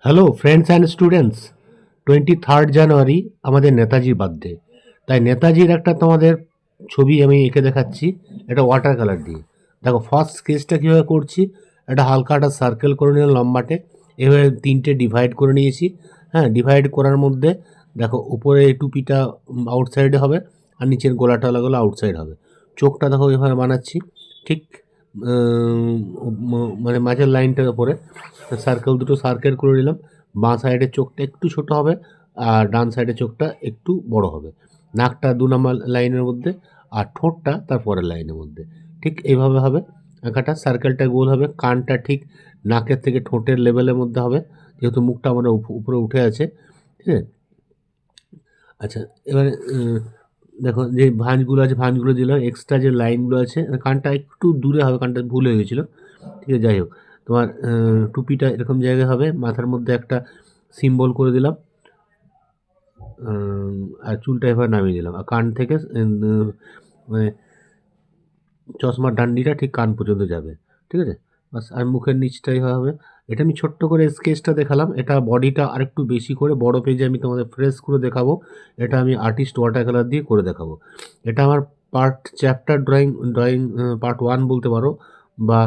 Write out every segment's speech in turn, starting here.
Hello friends and students, 23 জানুয়ারি আমাদের নেতাজির birthday. তাই নেতাজির একটা তোমাদের ছবি আমি এঁকে দেখাচ্ছি, এটা ওয়াটার কালার দিয়ে। দেখো ফার্স্ট স্কেচটা কীভাবে করছি, একটা হালকা একটা সার্কেল করে নিলাম লম্বাটে, এভাবে 3টে ডিভাইড করে নিয়েছি। হ্যাঁ, ডিভাইড করার মধ্যে দেখো উপরে এই টুপিটা আউটসাইডে হবে আর নিচের গোলাটালাগুলো আউটসাইড হবে। চোখটা দেখো এভাবে বানাচ্ছি, ঠিক মানে মাঝের লাইনটার উপরে সার্কেল দুটো সার্কেল করে নিলাম। বাঁ সাইডের চোখটা একটু ছোট হবে আর ডান সাইডের চোখটা একটু বড় হবে। নাকটা 2 নম্বর লাইনের মধ্যে আর ঠোঁটটা তার পরের লাইনের মধ্যে। ঠিক এইভাবে হবে আঁকাটা। সার্কেলটা গোল হবে, কানটা ঠিক নাকের থেকে ঠোঁটের লেভেলের মধ্যে হবে, যেহেতু মুখটা আমাদের উপরে উঠে আছে। ঠিক আছে, আচ্ছা এবারে দেখো যে ভাঁজগুলো আছে, ভাঁজগুলো দিলাম। এক্সট্রা যে লাইনগুলো আছে, কানটা একটু দূরে হবে, কানটা ভুল হয়ে গেছিলো। ঠিক আছে, যাই হোক, তোমার টুপিটা এরকম জায়গায় হবে, মাথার মধ্যে একটা সিম্বল করে দিলাম, আর চুলটা এবার নামিয়ে দিলাম। আর কান থেকে মানে চশমার ডান্ডিটা ঠিক কান পর্যন্ত যাবে। ঠিক আছে, বাস। আর মুখের নিচটাই হবে। এটা আমি ছোট্ট করে স্কেচটা দেখালাম। এটা বডিটা আরেকটু বেশি করে বড় পেজে আমি তোমাদের ফ্রেশ করে দেখাবো। এটা আমি আর্টিস্ট ওয়াটার কালার দিয়ে করে দেখাবো। এটা আমার চ্যাপ্টার ড্রয়িং পার্ট 1 বলতে পারো, বা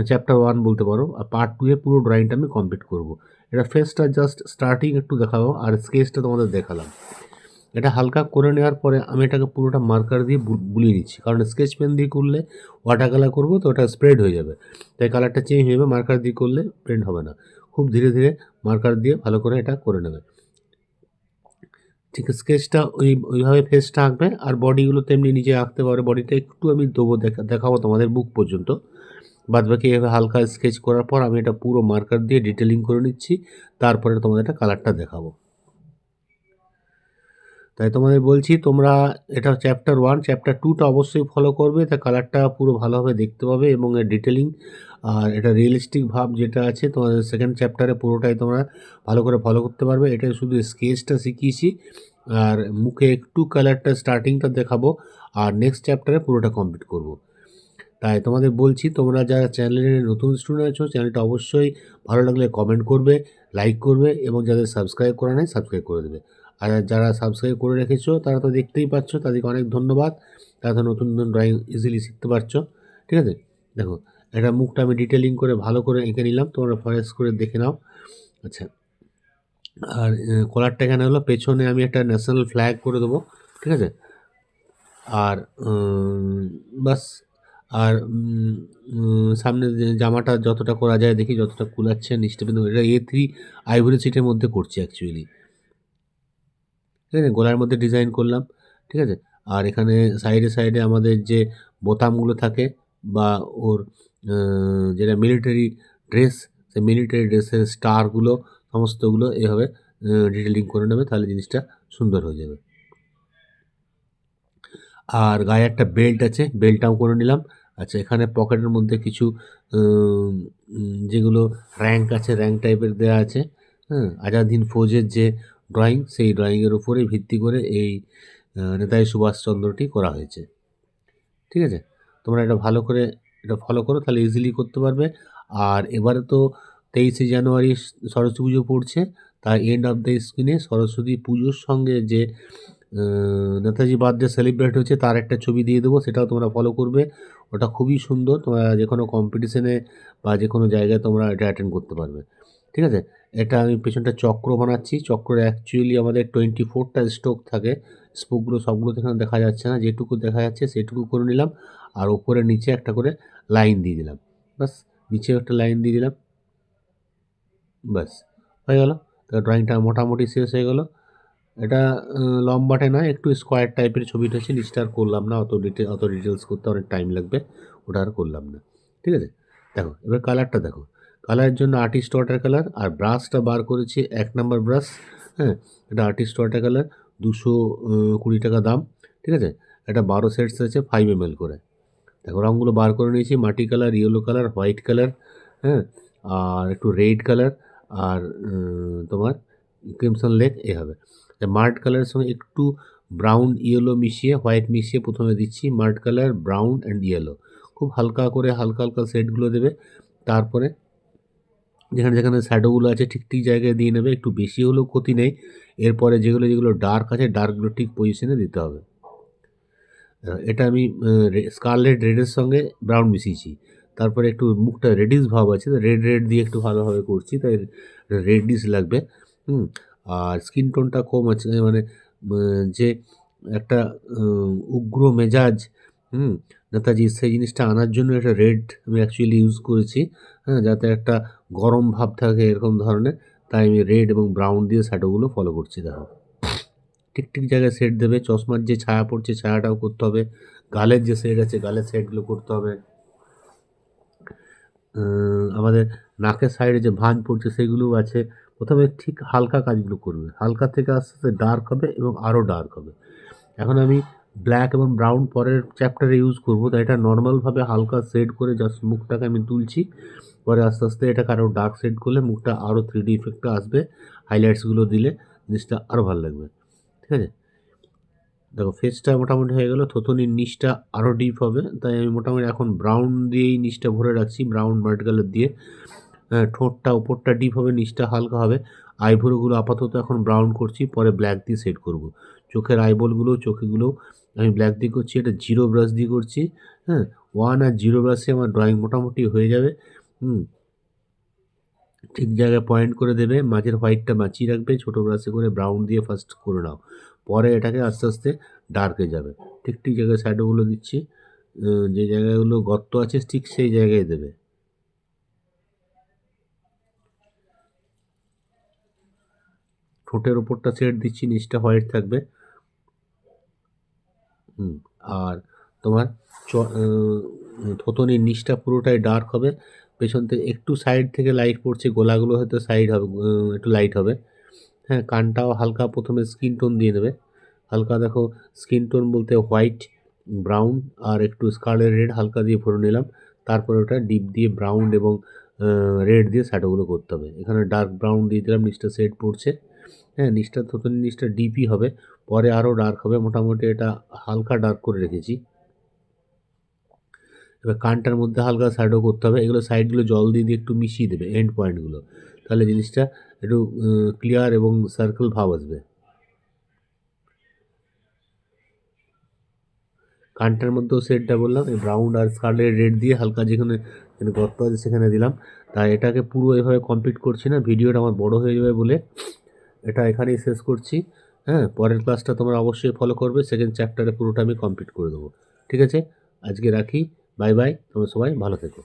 চ্যাপ্টার 1 বলতে পারো। আর পার্ট 2 এ পুরো ড্রয়িংটা আমি কমপ্লিট করব। এটা ফেসটা জাস্ট স্টার্টিং একটু দেখাবো, আর স্কেচটা তোমাদের দেখালাম। এটা হালকা করে নেওয়ার পরে আমি এটাকে পুরোটা মার্কার দিয়ে বুলিয়ে নিচ্ছি, কারণ স্কেচ পেন দিয়ে করলে ওয়াটার কালার করবো তো ওটা স্প্রেড হয়ে যাবে, তাই কালারটা চেঞ্জ হয়ে যাবে। মার্কার দিয়ে করলে প্রিন্ট হবে না। খুব ধীরে ধীরে মার্কার দিয়ে ভালো করে এটা করে নেবে। ঠিক স্কেচটা ওইভাবে ফেসটা আঁকবে, আর বডিগুলো তেমনি নিজে আঁকতে পারে। বডিটা একটু আমি দেবো, দেখাবো তোমাদের বুক পর্যন্ত। বাদ বাকি এভাবে হালকা স্কেচ করার পর আমি এটা পুরো মার্কার দিয়ে ডিটেলিং করে নিচ্ছি, তারপরে তোমাদের এটা কালারটা দেখাবো। তাই তোমাদের বলছি, তোমরা এটা চ্যাপ্টার 1, চ্যাপ্টার 2টা অবশ্যই ফলো করবে, তা কালারটা পুরো ভালোভাবে দেখতে পাবে এবং এর ডিটেলিং আর এটা রিয়েলিস্টিক ভাব যেটা আছে তোমাদের সেকেন্ড চ্যাপ্টারে পুরোটাই তোমরা ভালো করে ফলো করতে পারবে। এটা শুধু স্কেচটা শিখিয়েছি, আর মুখে একটু কালারটা স্টার্টিংটা দেখাবো, আর নেক্সট চ্যাপ্টারে পুরোটা কমপ্লিট করব। তাই তোমাদের বলছি, তোমরা যারা চ্যানেলে নতুন স্টুডেন্ট আছো, চ্যানেলটা অবশ্যই ভালো লাগলে কমেন্ট করবে, লাইক করবে, এবং যাদের সাবস্ক্রাইব করা নেই সাবস্ক্রাইব করে দেবে। আর যারা সাবস্ক্রাইব করে রেখেছো তারা তো দেখতেই পাচ্ছ, তাদেরকে অনেক ধন্যবাদ। তারা তো নতুন নতুন ড্রয়িং ইজিলি শিখতে পারছো। ঠিক আছে, দেখো এটা মুখটা আমি ডিটেলিং করে ভালো করে এঁকে নিলাম, তোমরা ফরেস্ট করে দেখে নাও। আচ্ছা, আর কলারটা এখানে হলো, পেছনে আমি একটা ন্যাশনাল ফ্ল্যাগ করে দেবো। ঠিক আছে, আর বাস। আর সামনে যে জামাটা যতটা করা যায় দেখি, যতটা কুলাচ্ছে নিচটা কিন্তু। এটা A3 আইভরি সিটের মধ্যে করছি অ্যাকচুয়ালি। ঠিক আছে, গলার মধ্যে ডিজাইন করলাম। ঠিক আছে, আর এখানে সাইডে সাইডে আমাদের যে বোতামগুলো থাকে, বা ওর যেটা মিলিটারি ড্রেস, সেই মিলিটারি ড্রেসের স্টারগুলো সমস্তগুলো এভাবে ডিটেলিং করে নেবে, তাহলে জিনিসটা সুন্দর হয়ে যাবে। আর গায়ে একটা বেল্ট আছে, বেল্টটাও করে নিলাম। আচ্ছা, এখানে পকেটের মধ্যে কিছু যেগুলো র্যাঙ্ক আছে, র্যাঙ্ক টাইপের দেওয়া আছে। হ্যাঁ, আজাদ হিন্দ ফৌজের যে ড্রয়িং, সেই ড্রয়িংয়ের উপরে ভিত্তি করে এই নেতাজি সুভাষচন্দ্রটি করা হয়েছে। ঠিক আছে, তোমরা এটা ভালো করে এটা ফলো করো, তাহলে ইজিলি করতে পারবে। আর এবারে তো 23শে জানুয়ারি সরস্বতী পুজো পড়ছে, তাই এন্ড অফ দ্য স্ক্রিনে সরস্বতী পুজোর সঙ্গে যে নেতাজি বার্থডে সেলিব্রেট হচ্ছে তার একটা ছবি দিয়ে দেবো, সেটাও তোমরা ফলো করবে। ওটা খুবই সুন্দর, তোমরা যে কোনো কম্পিটিশনে বা যে কোনো জায়গায় তোমরা এটা অ্যাটেন্ড করতে পারবে। ঠিক আছে, এটা আমি পেছনটা চক্র বানাচ্ছি। চক্র অ্যাকচুয়ালি আমাদের 24টা স্ট্রোক থাকে। স্পোকগুলো সবগুলো তো এখানে দেখা যাচ্ছে না, যেটুকু দেখা যাচ্ছে সেটুকু করে নিলাম। আর ওপরে নিচে একটা করে লাইন দিয়ে দিলাম, বাস। নিচেও একটা লাইন দিয়ে দিলাম, ব্যাস হয়ে গেল। তো ড্রয়িংটা মোটামুটি শেষ হয়ে গেল। এটা লম্বাটে নয়, একটু স্কোয়ার টাইপের ছবিটা হচ্ছে। নিচটা আর করলাম না, অত ডিটেলস করতে অনেক টাইম লাগবে, ওটা আর করলাম না। ঠিক আছে, দেখো এবার কালারটা দেখো। কালারের জন্য আর্টিস্ট ওয়াটার কালার, আর ব্রাশটা বার করেছি 1 নম্বর ব্রাশ। হ্যাঁ, এটা আর্টিস্ট ওয়াটার কালার, 220 টাকা দাম। ঠিক আছে, এটা 12 সেটস আছে, 5 ml করে। দেখো রঙগুলো বার করে নিয়েছি, মাটি colour, yellow colour, white colour, হ্যাঁ, আর একটু রেড কালার, আর তোমার ক্রিমসন লেক এ হবে। মার্ট কালারের সঙ্গে একটু ব্রাউন ইয়েলো মিশিয়ে, হোয়াইট মিশিয়ে প্রথমে দিচ্ছি। Mart colour, brown and yellow, খুব হালকা করে হালকা হালকা শেডগুলো দেবে। তারপরে যেখানে যেখানে শ্যাডোগুলো আছে ঠিক ঠিক জায়গায় দিয়ে নেবে, একটু বেশি হলেও ক্ষতি নেই। এরপরে যেগুলো যেগুলো ডার্ক আছে ডার্কগুলো ঠিক পজিশনে দিতে হবে। এটা আমি স্কারলেট রেডের সঙ্গে ব্রাউন মিশিয়েছি। তারপরে একটু মুখটা রেডিশ ভাব আছে, তো রেড রেড দিয়ে একটু ভালোভাবে করছি, তাই রেডিশ লাগবে। আর স্কিন টোনটা কম আছে, মানে যে একটা উগ্র মেজাজ হুম নেতাজি, সেই জিনিসটা আনার জন্য একটা রেড আমি অ্যাকচুয়ালি ইউজ করেছি, হ্যাঁ, যাতে একটা গরম ভাব থাকে এরকম ধরনের। তাই আমি রেড এবং ব্রাউন দিয়ে শ্যাডোগুলো ফলো করছি। দেখো ঠিক ঠিক জায়গায় সেট দেবে। চশমার যে ছায়া পড়ছে ছায়াটাও করতে হবে, গালের যে শেড আছে গালের শেডগুলো করতে হবে, আমাদের নাকের সাইডে যে ভাঁজ পড়ছে সেগুলোও আছে। প্রথমে ঠিক হালকা কাজগুলো করবে, হালকা থেকে আস্তে আস্তে ডার্ক হবে এবং আরও ডার্ক হবে। এখন আমি ব্ল্যাক এবং ব্রাউন পরের চ্যাপ্টারে ইউজ করবো, তাই এটা নর্মালভাবে হালকা শেড করে জাস্ট মুখটাকে আমি তুলছি। পরে আস্তে আস্তে এটাকে আরও ডার্ক শেড করলে মুখটা আরও 3D ইফেক্টটা আসবে, হাইলাইটসগুলো দিলে জিনিসটা আরও ভালো লাগবে। ঠিক আছে, দেখো ফেসটা মোটামুটি হয়ে গেল, থুতনির নিচটা আরও ডিপ হবে, তাই আমি মোটামুটি এখন ব্রাউন দিয়েই নিচটা ভরে রাখছি, ব্রাউন মাল্ট কালার দিয়ে। ঠোঁটটা ওপরটা ডিপ হবে, নিচটা হালকা হবে। আইব্রোগুলো আপাতত এখন ব্রাউন করছি, পরে ব্ল্যাক দিয়ে সেট করব। চোখের আইবলগুলো চোখেগুলো আমি ব্ল্যাক দিয়ে করছি, এটা জিরো ব্রাশ দিয়ে করছি। হ্যাঁ, 1 আর 0 ব্রাশে আমার ড্রয়িং মোটামুটি হয়ে যাবে। ঠিক জায়গায় পয়েন্ট করে দেবে, মাঝের হোয়াইটটা বাঁচিয়ে রাখবে, ছোটো ব্রাশে করে ব্রাউন দিয়ে ফার্স্ট করে নাও, পরে এটাকে আস্তে আস্তে ডার্কে যাবে। ঠিক ঠিক জায়গায় শ্যাডোগুলো দিচ্ছি, যে জায়গাগুলো গর্ত আছে ঠিক সেই জায়গায় দেবে। ঠোঁটের ওপরটা শেড দিচ্ছি, নিচটা হোয়াইট থাকবে। আর তোমার থুতনির নিচটা পুরোটাই ডার্ক হবে, পেছন থেকে একটু সাইড থেকে লাইট পড়ছে, গোলাগুলো হয়তো সাইড হবে, একটু লাইট হবে। হ্যাঁ, কানটাও হালকা প্রথমে স্কিন টোন দিয়ে নেবে, হালকা দেখো স্কিন টোন বলতে হোয়াইট, ব্রাউন আর একটু স্কারলেট রেড হালকা দিয়ে ভরে নিলাম। তারপরে ওটা ডিপ দিয়ে ব্রাউন এবং রেড দিয়ে শ্যাডোগুলো করতে হবে। এখানে ডার্ক ব্রাউন দিয়ে দিলাম, নিচটা শেড পড়ছে। হ্যাঁ, নিচটা থুতনির নিচটা ডিপই হবে, পরে আরও ডার্ক হবে। মোটামুটি এটা হালকা ডার্ক করে রেখেছি। এবার কানটার মধ্যে হালকা শ্যাডো করতে হবে, এগুলো সাইডগুলো জল দিয়ে দিয়ে একটু মিশিয়ে দেবে এন্ড পয়েন্টগুলো, তাহলে জিনিসটা একটু ক্লিয়ার এবং সার্কেল ভাব আসবে। কানটার মধ্যেও শেডটা বললাম এই ব্রাউন আর স্কারলেট রেড দিয়ে হালকা যেখানে গর্ত আছে সেখানে দিলাম। তাই এটাকে পুরো এভাবে কমপ্লিট করছি না, ভিডিওটা আমার বড় হয়ে যাবে বলে এটা এখানেই শেষ করছি। হ্যাঁ, পরের ক্লাসটা তোমরা অবশ্যই ফলো করবে, সেকেন্ড চ্যাপ্টারে পুরোটা আমি কমপ্লিট করে দেবো। ঠিক আছে, আজকে রাখি, বাই বাই, তোমরা সবাই ভালো থেকো।